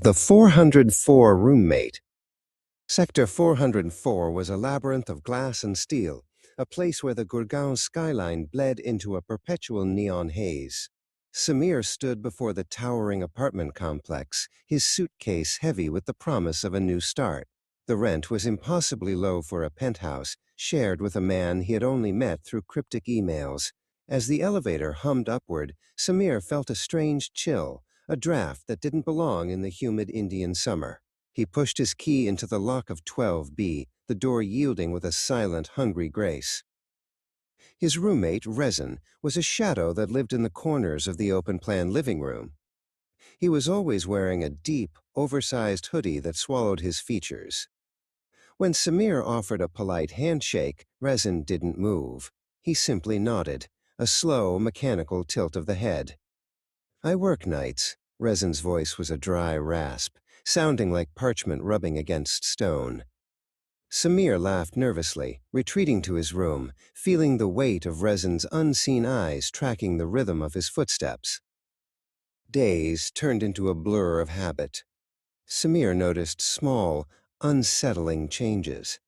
The 404 Roommate. Sector 404 was a labyrinth of glass and steel, a place where the Gurgaon skyline bled into a perpetual neon haze. Samir stood before the towering apartment complex, his suitcase heavy with the promise of a new start. The rent was impossibly low for a penthouse, shared with a man he had only met through cryptic emails. As the elevator hummed upward, Samir felt a strange chill, a draft that didn't belong in the humid Indian summer. He pushed his key into the lock of 12B, the door yielding with a silent, hungry grace. His roommate, Rezin, was a shadow that lived in the corners of the open-plan living room. He was always wearing a deep, oversized hoodie that swallowed his features. When Samir offered a polite handshake, Rezin didn't move. He simply nodded, a slow, mechanical tilt of the head. "I work nights." Rezin's voice was a dry rasp, sounding like parchment rubbing against stone. Samir laughed nervously, retreating to his room, feeling the weight of Rezin's unseen eyes tracking the rhythm of his footsteps. Days turned into a blur of habit. Samir noticed small, unsettling changes.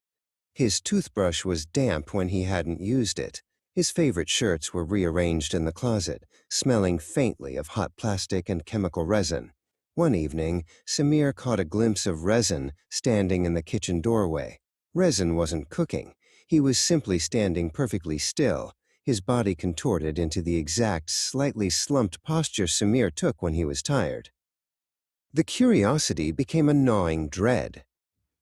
His toothbrush was damp when he hadn't used it. His favorite shirts were rearranged in the closet, smelling faintly of hot plastic and chemical resin. One evening, Samir caught a glimpse of Rezin standing in the kitchen doorway. Rezin wasn't cooking. He was simply standing perfectly still, his body contorted into the exact, slightly slumped posture Samir took when he was tired. The curiosity became a gnawing dread.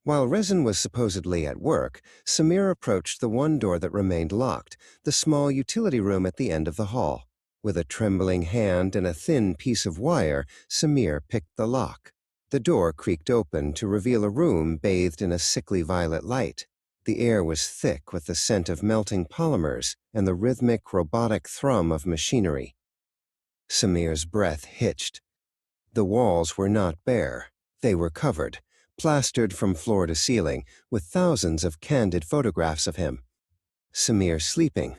While Rezin was supposedly at work, Samir approached the one door that remained locked, the small utility room at the end of the hall. With a trembling hand and a thin piece of wire, Samir picked the lock. The door creaked open to reveal a room bathed in a sickly violet light. The air was thick with the scent of melting polymers and the rhythmic, robotic thrum of machinery. Samir's breath hitched. The walls were not bare. They were covered, plastered from floor to ceiling, with thousands of candid photographs of him. Samir sleeping.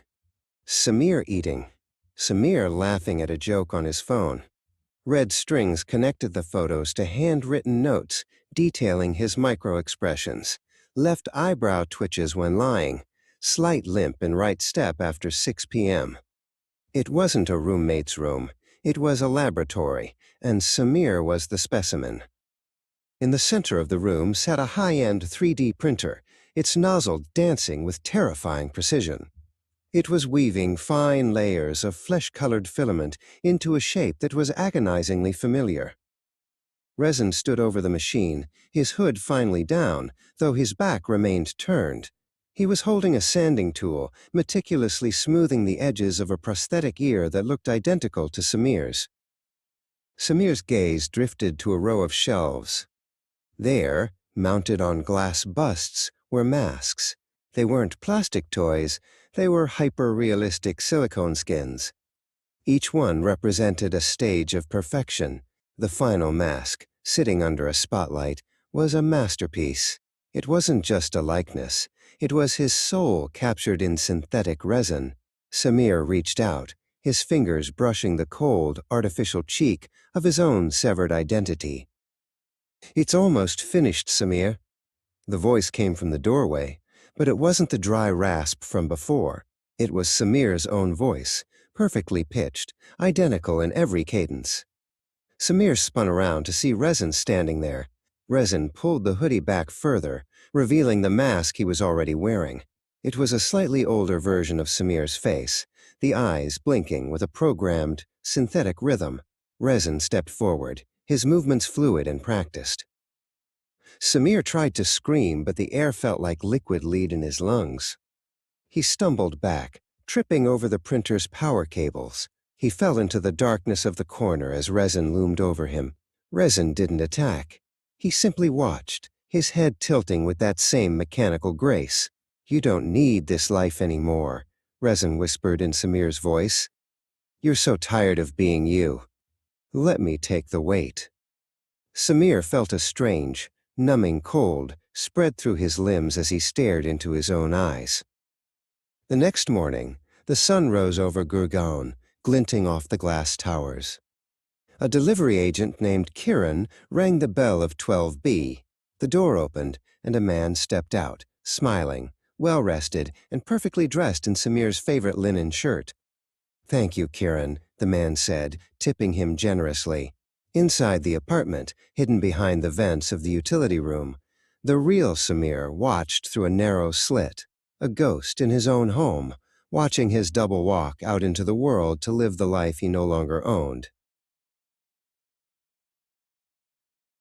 Samir eating. Samir laughing at a joke on his phone. Red strings connected the photos to handwritten notes detailing his micro-expressions. Left eyebrow twitches when lying. Slight limp in right step after 6 p.m. It wasn't a roommate's room. It was a laboratory, and Samir was the specimen. In the center of the room sat a high-end 3D printer, its nozzle dancing with terrifying precision. It was weaving fine layers of flesh-colored filament into a shape that was agonizingly familiar. Rezin stood over the machine, his hood finally down, though his back remained turned. He was holding a sanding tool, meticulously smoothing the edges of a prosthetic ear that looked identical to Samir's. Samir's gaze drifted to a row of shelves. There, mounted on glass busts, were masks. They weren't plastic toys, they were hyper-realistic silicone skins. Each one represented a stage of perfection. The final mask, sitting under a spotlight, was a masterpiece. It wasn't just a likeness. It was his soul captured in synthetic resin. Samir reached out, his fingers brushing the cold, artificial cheek of his own severed identity. "It's almost finished, Samir." The voice came from the doorway, but it wasn't the dry rasp from before. It was Samir's own voice, perfectly pitched, identical in every cadence. Samir spun around to see Rezin standing there. Rezin pulled the hoodie back further, revealing the mask he was already wearing. It was a slightly older version of Samir's face, the eyes blinking with a programmed, synthetic rhythm. Rezin stepped forward, his movements fluid and practiced. Samir tried to scream, but the air felt like liquid lead in his lungs. He stumbled back, tripping over the printer's power cables. He fell into the darkness of the corner as Rezin loomed over him. Rezin didn't attack. He simply watched, his head tilting with that same mechanical grace. "You don't need this life anymore," Rezin whispered in Samir's voice. "You're so tired of being you. Let me take the weight." Samir felt a strange, numbing cold spread through his limbs as he stared into his own eyes. The next morning, the sun rose over Gurgaon, glinting off the glass towers. A delivery agent named Kiran rang the bell of 12B. The door opened, and a man stepped out, smiling, well-rested, and perfectly dressed in Samir's favorite linen shirt. "Thank you, Kiran," the man said, tipping him generously. Inside the apartment, hidden behind the vents of the utility room, the real Samir watched through a narrow slit, a ghost in his own home, watching his double walk out into the world to live the life he no longer owned.